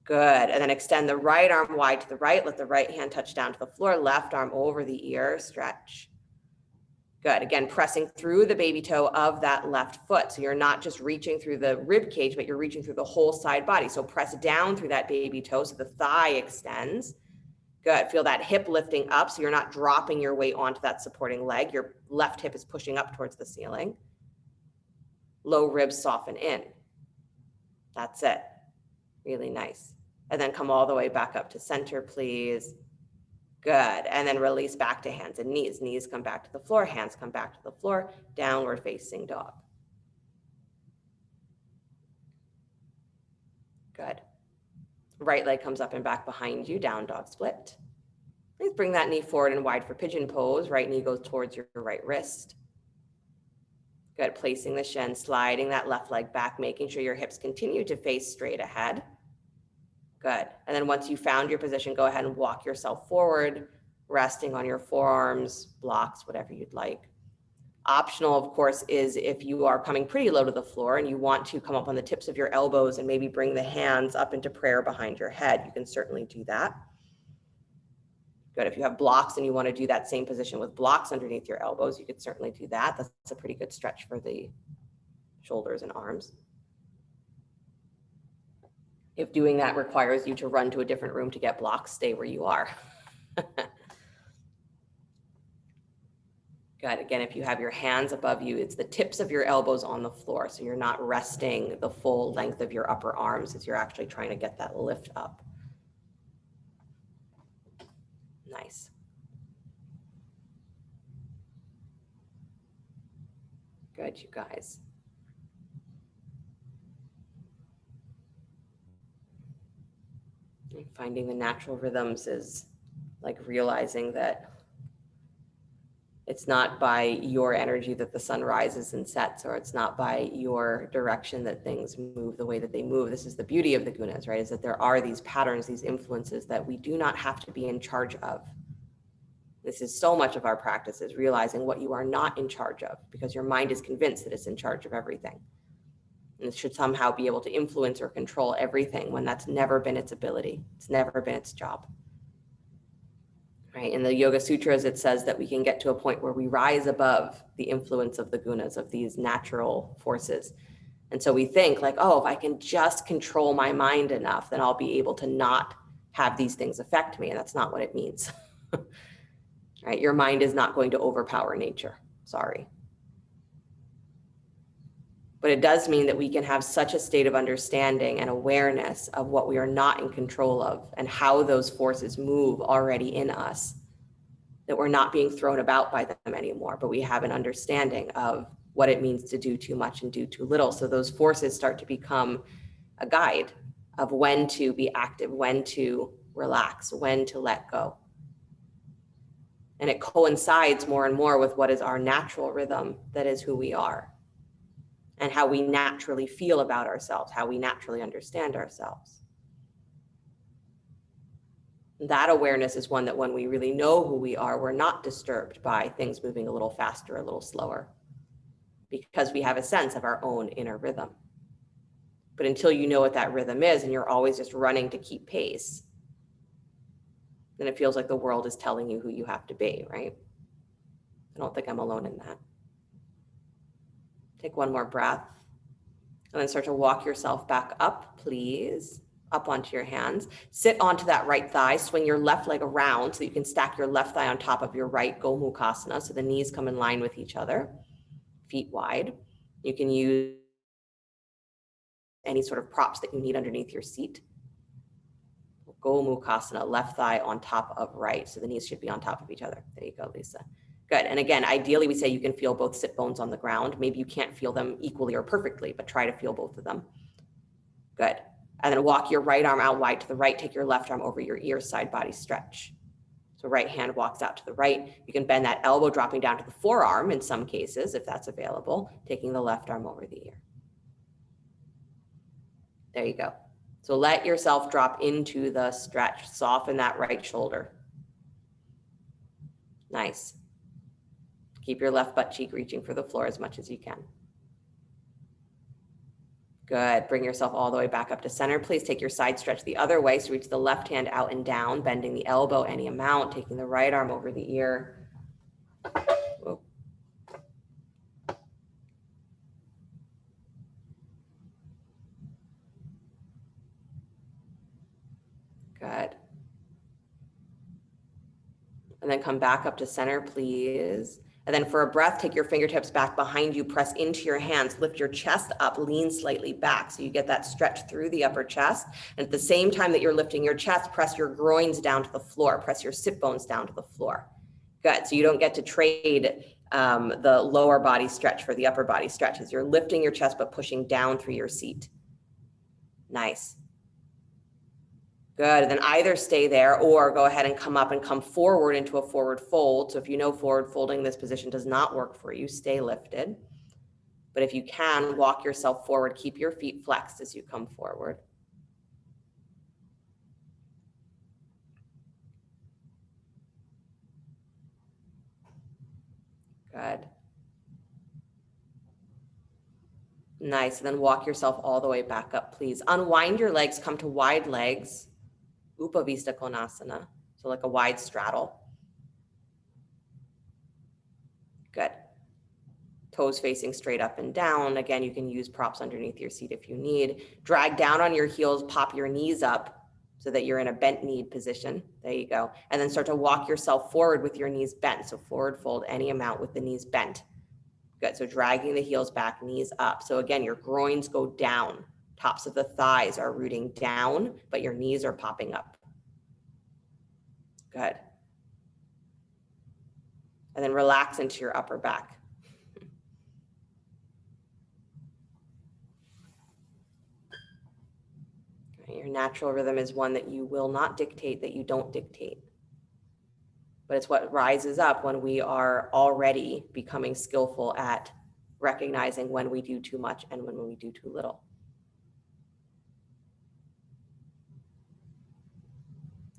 Good. And then extend the right arm wide to the right. Let the right hand touch down to the floor. Left arm over the ear. Stretch. Good. Again, pressing through the baby toe of that left foot. So you're not just reaching through the rib cage, but you're reaching through the whole side body. So press down through that baby toe so the thigh extends. Good. Feel that hip lifting up so you're not dropping your weight onto that supporting leg. Your left hip is pushing up towards the ceiling. Low ribs soften in. That's it. Really nice. And then come all the way back up to center, please. Good. And then release back to hands and knees. Knees come back to the floor. Hands come back to the floor. Downward facing dog. Good. Right leg comes up and back behind you. Down dog split. Please bring that knee forward and wide for pigeon pose. Right knee goes towards your right wrist. Good. Placing the shin, sliding that left leg back, making sure your hips continue to face straight ahead. Good. And then once you found your position, go ahead and walk yourself forward, resting on your forearms, blocks, whatever you'd like. Optional, of course, is if you are coming pretty low to the floor and you want to come up on the tips of your elbows and maybe bring the hands up into prayer behind your head, you can certainly do that. Good. If you have blocks and you want to do that same position with blocks underneath your elbows, you could certainly do that. That's a pretty good stretch for the shoulders and arms. If doing that requires you to run to a different room to get blocks, stay where you are. Good. Again, if you have your hands above you, it's the tips of your elbows on the floor. So you're not resting the full length of your upper arms as you're actually trying to get that lift up. Nice. Good, you guys. Finding the natural rhythms is like realizing that it's not by your energy that the sun rises and sets, or it's not by your direction that things move the way that they move. This is the beauty of the gunas, right? Is that there are these patterns, these influences that we do not have to be in charge of. This is so much of our practice, is realizing what you are not in charge of, because your mind is convinced that it's in charge of everything. And it should somehow be able to influence or control everything when that's never been its ability. It's never been its job. Right? In the Yoga Sutras, it says that we can get to a point where we rise above the influence of the gunas, of these natural forces. And so we think like, oh, if I can just control my mind enough, then I'll be able to not have these things affect me. And that's not what it means. Right? Your mind is not going to overpower nature. Sorry. But it does mean that we can have such a state of understanding and awareness of what we are not in control of and how those forces move already in us, that we're not being thrown about by them anymore, but we have an understanding of what it means to do too much and do too little. So those forces start to become a guide of when to be active, when to relax, when to let go. And it coincides more and more with what is our natural rhythm, that is who we are, and how we naturally feel about ourselves, how we naturally understand ourselves. That awareness is one that when we really know who we are, we're not disturbed by things moving a little faster, a little slower. because we have a sense of our own inner rhythm. But until you know what that rhythm is and you're always just running to keep pace, then it feels like the world is telling you who you have to be, right? I don't think I'm alone in that. Take one more breath and then start to walk yourself back up, please, up onto your hands. Sit onto that right thigh, swing your left leg around so you can stack your left thigh on top of your right Gomukhasana so the knees come in line with each other, feet wide. You can use any sort of props that you need underneath your seat. Gomukhasana, left thigh on top of right. So the knees should be on top of each other. There you go, Lisa. Good. And again, ideally we say you can feel both sit bones on the ground. Maybe you can't feel them equally or perfectly, but try to feel both of them. Good. And then walk your right arm out wide to the right. Take your left arm over your ear, side body stretch. So right hand walks out to the right. You can bend that elbow, dropping down to the forearm in some cases, if that's available, taking the left arm over the ear. There you go. So let yourself drop into the stretch. Soften that right shoulder. Nice. Keep your left butt cheek reaching for the floor as much as you can. Good. Bring yourself all the way back up to center. Please take your side stretch the other way. So reach the left hand out and down, bending the elbow any amount, taking the right arm over the ear. Whoa. Good. And then come back up to center, please. And then for a breath, take your fingertips back behind you, press into your hands, lift your chest up, lean slightly back. So you get that stretch through the upper chest. And at the same time that you're lifting your chest, press your groins down to the floor, press your sit bones down to the floor. Good. So you don't get to trade the lower body stretch for the upper body stretch as you're lifting your chest, but pushing down through your seat. Nice. Good. And then either stay there or go ahead and come up and come forward into a forward fold. So if you know forward folding this position does not work for you, stay lifted. But if you can, walk yourself forward. Keep your feet flexed as you come forward. Good. Nice. And then walk yourself all the way back up, please. Unwind your legs, come to wide legs. Upavista Konasana, so like a wide straddle. Good. Toes facing straight up and down. Again, you can use props underneath your seat if you need. Drag down on your heels, pop your knees up so that you're in a bent knee position. There you go. And then start to walk yourself forward with your knees bent. So forward fold any amount with the knees bent. Good. So dragging the heels back, knees up. So again, your groins go down. Tops of the thighs are rooting down, but your knees are popping up. Good. And then relax into your upper back. Your natural rhythm is one that you will not dictate, that you don't dictate. But it's what rises up when we are already becoming skillful at recognizing when we do too much and when we do too little.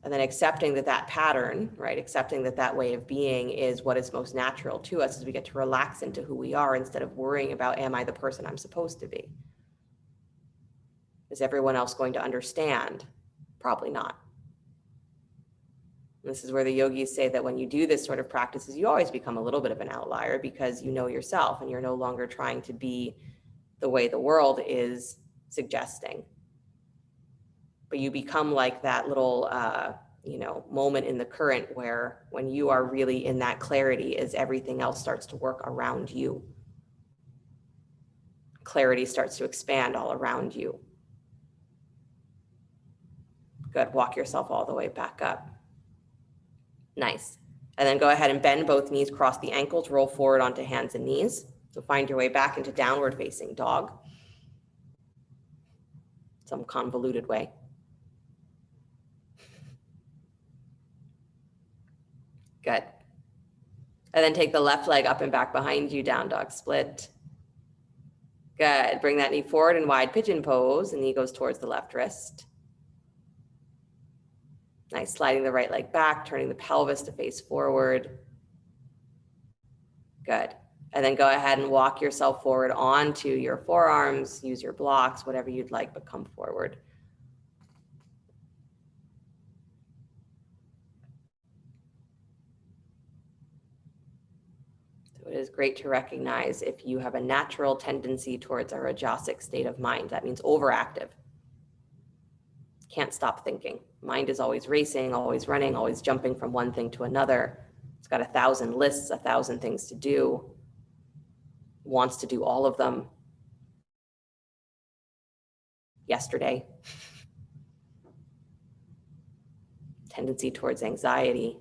And then accepting that that pattern, right, accepting that that way of being is what is most natural to us as we get to relax into who we are instead of worrying about, am I the person I'm supposed to be? Is everyone else going to understand? Probably not. This is where the yogis say that when you do this sort of practices, you always become a little bit of an outlier because you know yourself and you're no longer trying to be the way the world is suggesting. But you become like that little, moment in the current where when you are really in that clarity as everything else starts to work around you. Clarity starts to expand all around you. Good. Walk yourself all the way back up. Nice. And then go ahead and bend both knees, cross the ankles, roll forward onto hands and knees. So find your way back into downward facing dog. Some convoluted way. Good. And then take the left leg up and back behind you, down dog split. Good. Bring that knee forward in wide pigeon pose. And knee goes towards the left wrist. Nice. Sliding the right leg back, turning the pelvis to face forward. Good. And then go ahead and walk yourself forward onto your forearms, use your blocks, whatever you'd like, but come forward. So it is great to recognize if you have a natural tendency towards a rajasic state of mind. That means overactive. Can't stop thinking. Mind is always racing, always running, always jumping from one thing to another. It's got 1,000 lists, 1,000 things to do, wants to do all of them yesterday. Tendency towards anxiety,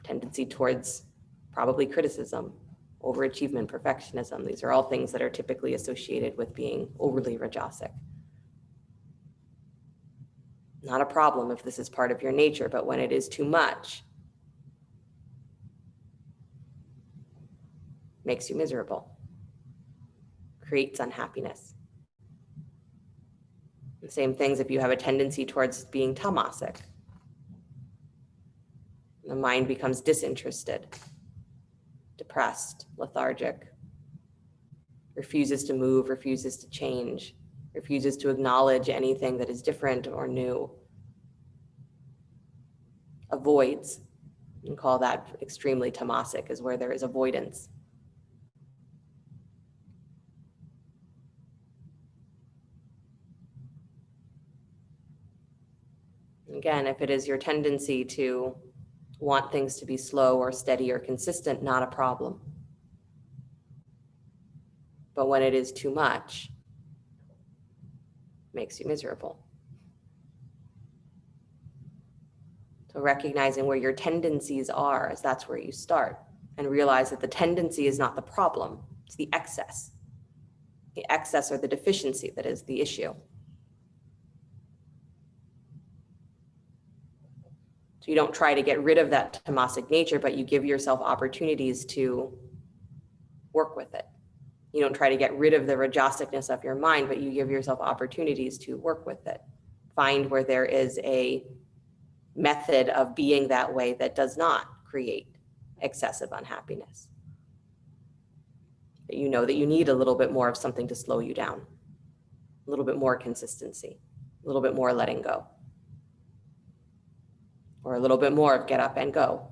tendency towards probably criticism, overachievement, perfectionism. These are all things that are typically associated with being overly rajasic. Not a problem if this is part of your nature, but when it is too much, makes you miserable, creates unhappiness. The same things if you have a tendency towards being tamasic. The mind becomes disinterested, depressed, lethargic, refuses to move, refuses to change, refuses to acknowledge anything that is different or new, avoids, and call that extremely tamasic, is where there is avoidance. Again, if it is your tendency to want things to be slow or steady or consistent, not a problem. But when it is too much, makes you miserable. So recognizing where your tendencies are, as that's where you start, and realize that the tendency is not the problem, it's the excess. The excess or the deficiency that is the issue. So you don't try to get rid of that tamasic nature, but you give yourself opportunities to work with it. You don't try to get rid of the rajasicness of your mind, but you give yourself opportunities to work with it. Find where there is a method of being that way that does not create excessive unhappiness. That you know that you need a little bit more of something to slow you down, a little bit more consistency, a little bit more letting go, or a little bit more of get up and go.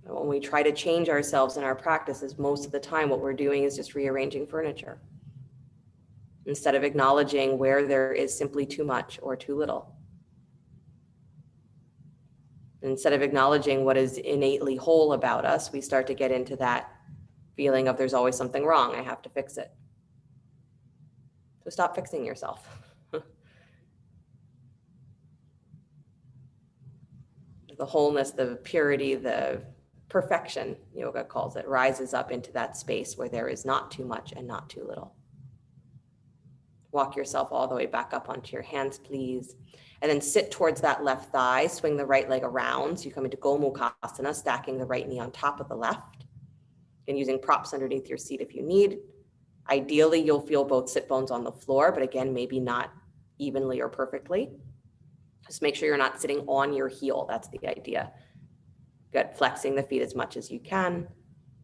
When we try to change ourselves in our practices, most of the time what we're doing is just rearranging furniture instead of acknowledging where there is simply too much or too little. Instead of acknowledging what is innately whole about us, we start to get into that feeling of there's always something wrong, I have to fix it. So stop fixing yourself. The wholeness, the purity, the perfection, yoga calls it, rises up into that space where there is not too much and not too little. Walk yourself all the way back up onto your hands, please. And then sit towards that left thigh, swing the right leg around. So you come into Gomukhasana, stacking the right knee on top of the left and using props underneath your seat if you need. Ideally, you'll feel both sit bones on the floor, but again, maybe not evenly or perfectly. Just make sure you're not sitting on your heel. That's the idea. Good. Flexing the feet as much as you can.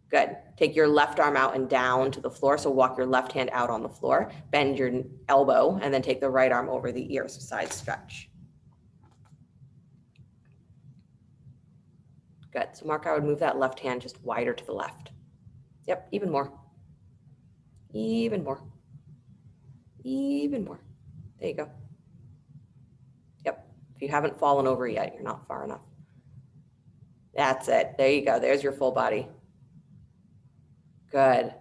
Good. Take your left arm out and down to the floor. So walk your left hand out on the floor, bend your elbow, and then take the right arm over the ear. So side stretch. Good. So Mark, I would move that left hand just wider to the left. Yep. Even more. Even more. Even more. There you go. Yep. If you haven't fallen over yet, you're not far enough. That's it. There you go. There's your full body. Good.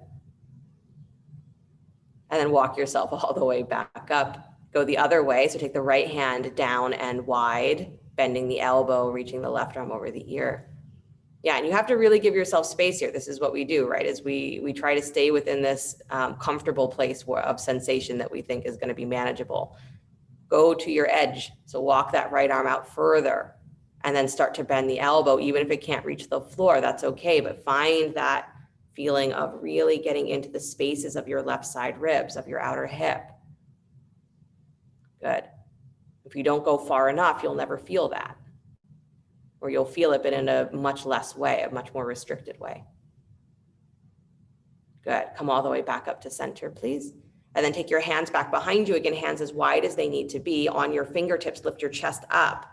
And then walk yourself all the way back up. Go the other way. So take the right hand down and wide, bending the elbow, reaching the left arm over the ear. Yeah, and you have to really give yourself space here. This is what we do, right? Is we try to stay within this comfortable place of sensation that we think is going to be manageable. Go to your edge. So walk that right arm out further and then start to bend the elbow. Even if it can't reach the floor, that's okay. But find that feeling of really getting into the spaces of your left side ribs, of your outer hip. Good. If you don't go far enough, you'll never feel that. Or you'll feel it, but in a much less way, a much more restricted way. Good. Come all the way back up to center, please. And then take your hands back behind you again, hands as wide as they need to be. On your fingertips, lift your chest up.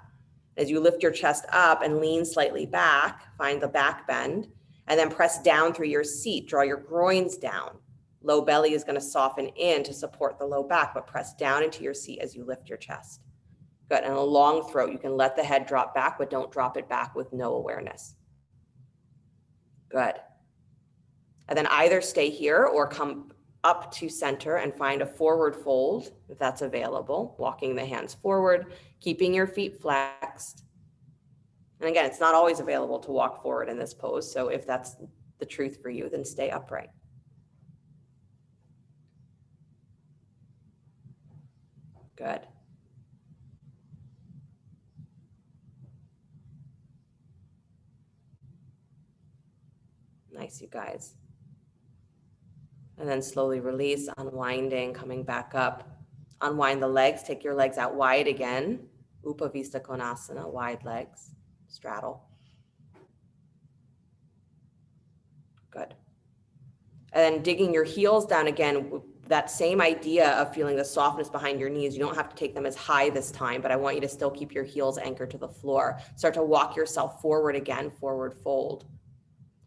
As you lift your chest up and lean slightly back, find the back bend, and then press down through your seat. Draw your groins down. Low belly is going to soften in to support the low back, but press down into your seat as you lift your chest. Good. And a long throat. You can let the head drop back, but don't drop it back with no awareness. Good. And then either stay here or come up to center and find a forward fold, if that's available, walking the hands forward, keeping your feet flexed. And again, it's not always available to walk forward in this pose. So if that's the truth for you, then stay upright. Good. Nice, you guys. And then slowly release, unwinding, coming back up. Unwind the legs, take your legs out wide again. Upavista Konasana, wide legs, straddle. Good. And then digging your heels down again, that same idea of feeling the softness behind your knees. You don't have to take them as high this time, but I want you to still keep your heels anchored to the floor. Start to walk yourself forward again, forward fold.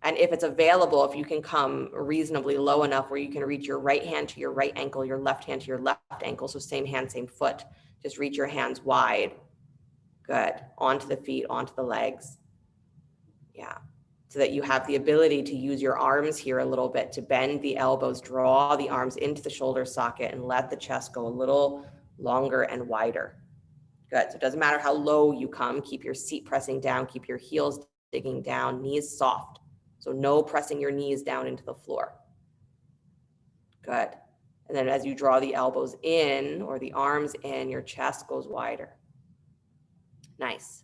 And if it's available, if you can come reasonably low enough where you can reach your right hand to your right ankle, your left hand to your left ankle, so same hand, same foot, just reach your hands wide. Good. Onto the feet, onto the legs. Yeah. So that you have the ability to use your arms here a little bit to bend the elbows, draw the arms into the shoulder socket, and let the chest go a little longer and wider. Good. So it doesn't matter how low you come, keep your seat pressing down, keep your heels digging down, knees soft. So no pressing your knees down into the floor. Good. And then as you draw the elbows in or the arms in, your chest goes wider. Nice.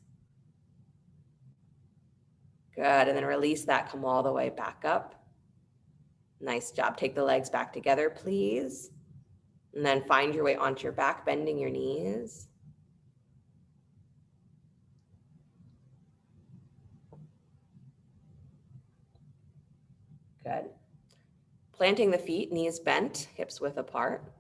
Good. And then release that, come all the way back up. Nice job. Take the legs back together, please. And then find your way onto your back, bending your knees. Good. Planting the feet, knees bent, hips width apart.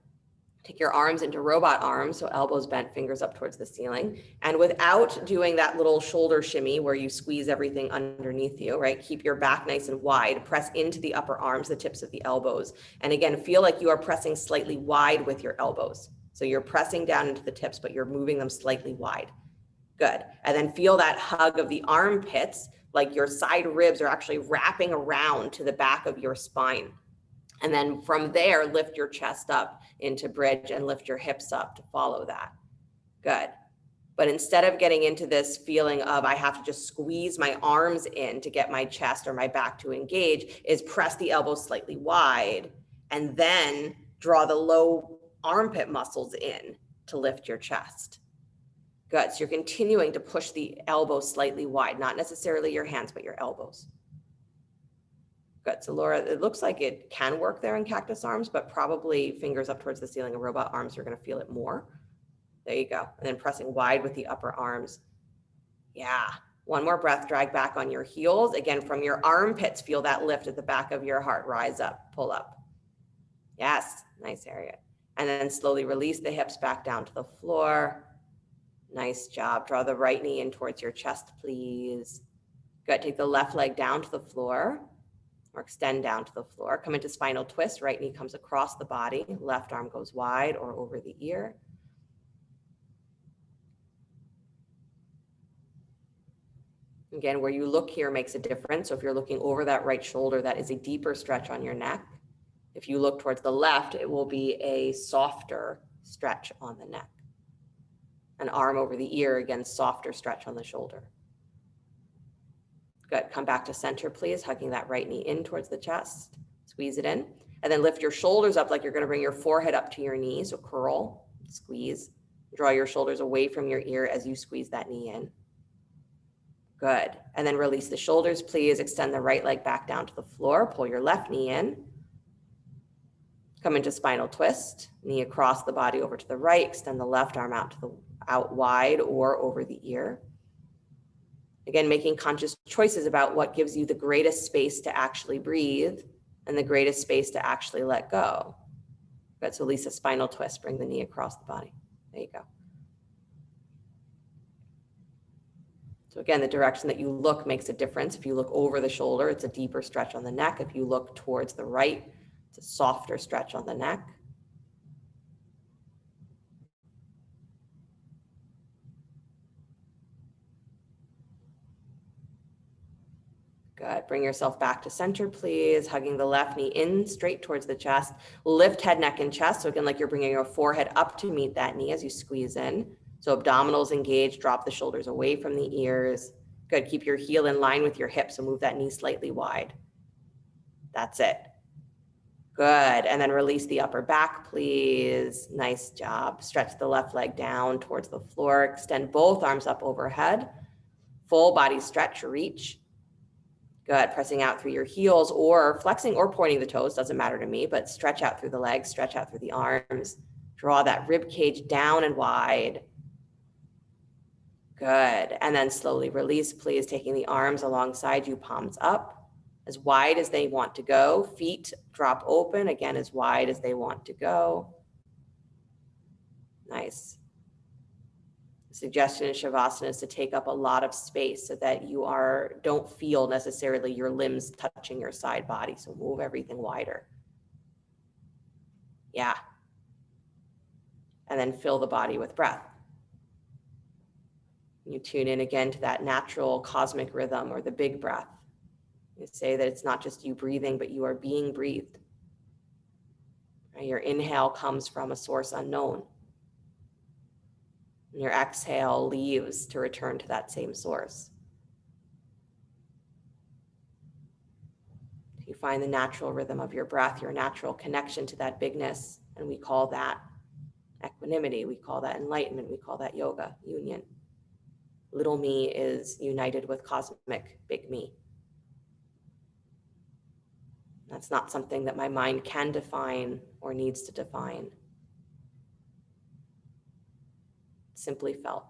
Take your arms into robot arms, so elbows bent, fingers up towards the ceiling. And without doing that little shoulder shimmy where you squeeze everything underneath you, right? Keep your back nice and wide. Press into the upper arms, the tips of the elbows. And again, feel like you are pressing slightly wide with your elbows. So you're pressing down into the tips, but you're moving them slightly wide. Good. And then feel that hug of the armpits, like your side ribs are actually wrapping around to the back of your spine. And then from there, lift your chest up into bridge and lift your hips up to follow that. Good. But instead of getting into this feeling of I have to just squeeze my arms in to get my chest or my back to engage, is press the elbows slightly wide and then draw the low armpit muscles in to lift your chest. Good. So you're continuing to push the elbows slightly wide, not necessarily your hands, but your elbows. Good. So Laura, it looks like it can work there in cactus arms, but probably fingers up towards the ceiling and robot arms, you're going to feel it more. There you go. And then pressing wide with the upper arms. Yeah. One more breath, drag back on your heels. Again, from your armpits, feel that lift at the back of your heart. Rise up, pull up. Yes. Nice area. And then slowly release the hips back down to the floor. Nice job. Draw the right knee in towards your chest, please. Good. Take the left leg down to the floor or extend down to the floor. Come into spinal twist. Right knee comes across the body. Left arm goes wide or over the ear. Again, where you look here makes a difference. So if you're looking over that right shoulder, that is a deeper stretch on your neck. If you look towards the left, it will be a softer stretch on the neck. An arm over the ear, again, softer stretch on the shoulder. Good. Come back to center, please. Hugging that right knee in towards the chest. Squeeze it in. And then lift your shoulders up like you're going to bring your forehead up to your knee. So curl, squeeze. Draw your shoulders away from your ear as you squeeze that knee in. Good. And then release the shoulders, please. Extend the right leg back down to the floor. Pull your left knee in. Come into spinal twist. Knee across the body over to the right. Extend the left arm out to the out wide or over the ear. Again, making conscious choices about what gives you the greatest space to actually breathe and the greatest space to actually let go. Good, so Lisa, spinal twist, bring the knee across the body. There you go. So again, the direction that you look makes a difference. If you look over the shoulder, it's a deeper stretch on the neck. If you look towards the right, it's a softer stretch on the neck. Good. Bring yourself back to center, please. Hugging the left knee in straight towards the chest. Lift head, neck, and chest. So again, like you're bringing your forehead up to meet that knee as you squeeze in. So abdominals engaged, drop the shoulders away from the ears. Good. Keep your heel in line with your hip. So move that knee slightly wide. That's it. Good. And then release the upper back, please. Nice job. Stretch the left leg down towards the floor. Extend both arms up overhead. Full body stretch, reach. Good. Pressing out through your heels or flexing or pointing the toes, doesn't matter to me, but stretch out through the legs, stretch out through the arms. Draw that rib cage down and wide. Good. And then slowly release, please, taking the arms alongside you, palms up, as wide as they want to go. Feet drop open, again, as wide as they want to go. Nice. The suggestion in Shavasana is to take up a lot of space so that you don't feel necessarily your limbs touching your side body. So move everything wider. Yeah. And then fill the body with breath. You tune in again to that natural cosmic rhythm or the big breath. You say that it's not just you breathing, but you are being breathed. Your inhale comes from a source unknown. And your exhale leaves to return to that same source. You find the natural rhythm of your breath, your natural connection to that bigness, and we call that equanimity. We call that enlightenment. We call that yoga, union. Little me is united with cosmic big me. That's not something that my mind can define or needs to define. It's simply felt.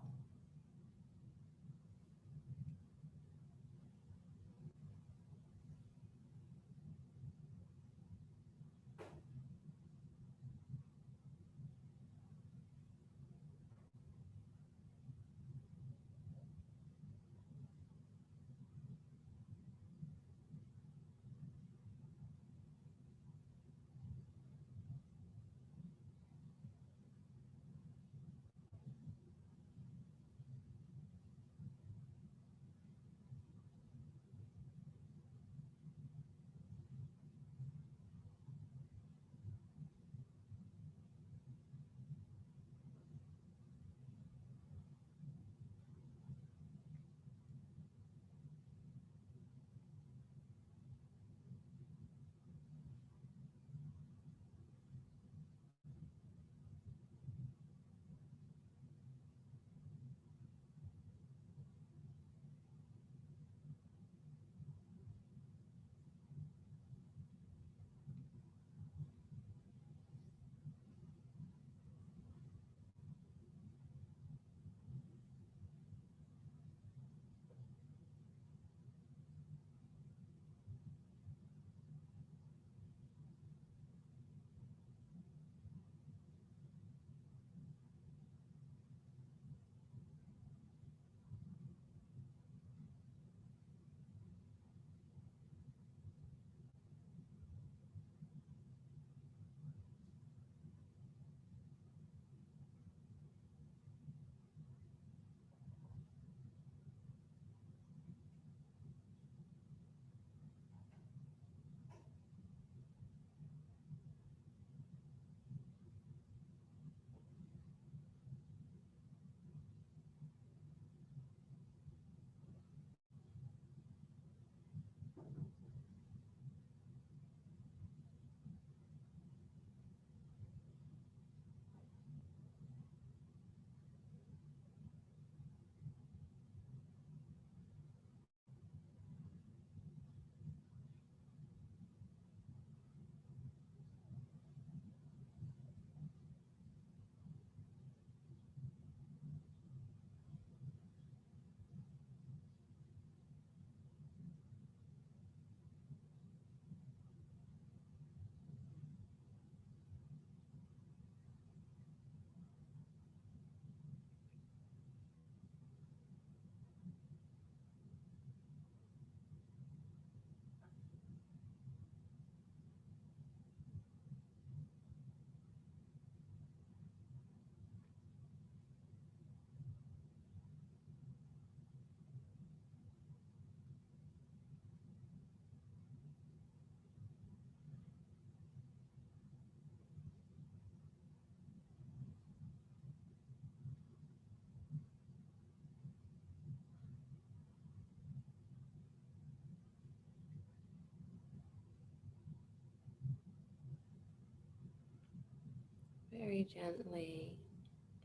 very gently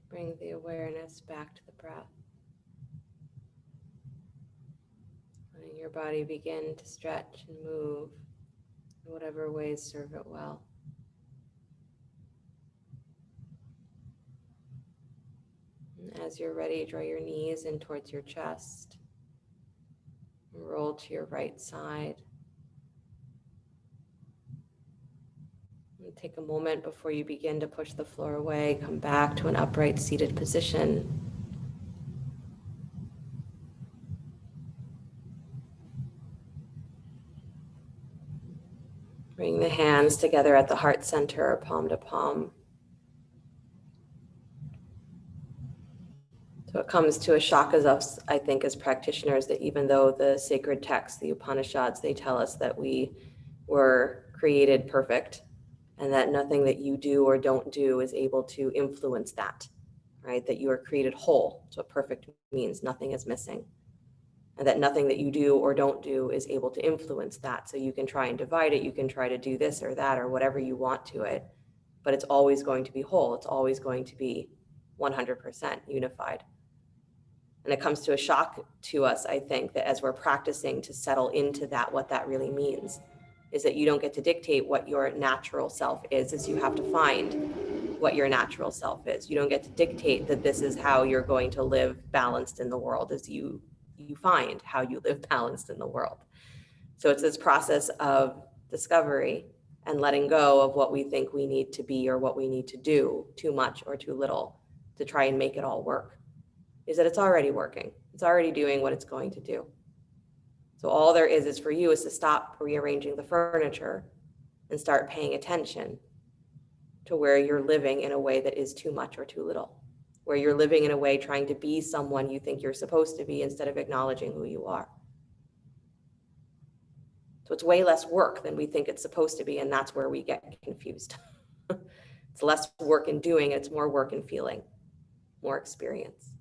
bring the awareness back to the breath. Letting your body begin to stretch and move in whatever ways serve it well. And as you're ready, draw your knees in towards your chest. Roll to your right side. And take a moment before you begin to push the floor away. Come back to an upright seated position. Bring the hands together at the heart center, palm to palm. So it comes to a shock as us, I think, as practitioners, that even though the sacred texts, the Upanishads, they tell us that we were created perfect and that nothing that you do or don't do is able to influence that, right? That you are created whole. That's what perfect means. Nothing is missing. And that nothing that you do or don't do is able to influence that. So you can try and divide it. You can try to do this or that or whatever you want to it, but it's always going to be whole. It's always going to be 100% unified. And it comes to a shock to us, I think, that as we're practicing to settle into that, what that really means is that you don't get to dictate what your natural self is you have to find what your natural self is. You don't get to dictate that this is how you're going to live balanced in the world, as you find how you live balanced in the world. So it's this process of discovery and letting go of what we think we need to be or what we need to do, too much or too little, to try and make it all work. Is that it's already working. It's already doing what it's going to do. So all there is for you is to stop rearranging the furniture and start paying attention to where you're living in a way that is too much or too little, where you're living in a way trying to be someone you think you're supposed to be instead of acknowledging who you are. So it's way less work than we think it's supposed to be, and that's where we get confused. It's less work in doing, it's more work in feeling, more experience.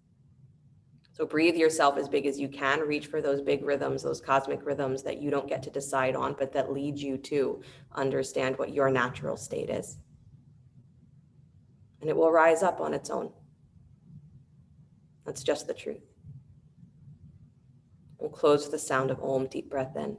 So breathe yourself as big as you can. Reach for those big rhythms, those cosmic rhythms that you don't get to decide on, but that lead you to understand what your natural state is. And it will rise up on its own. That's just the truth. We'll close with the sound of Om. Deep breath in.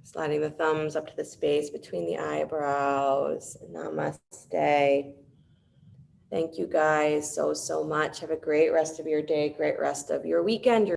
Sliding the thumbs up to the space between the eyebrows. Namaste. Thank you guys so much. Have a great rest of your day, great rest of your weekend.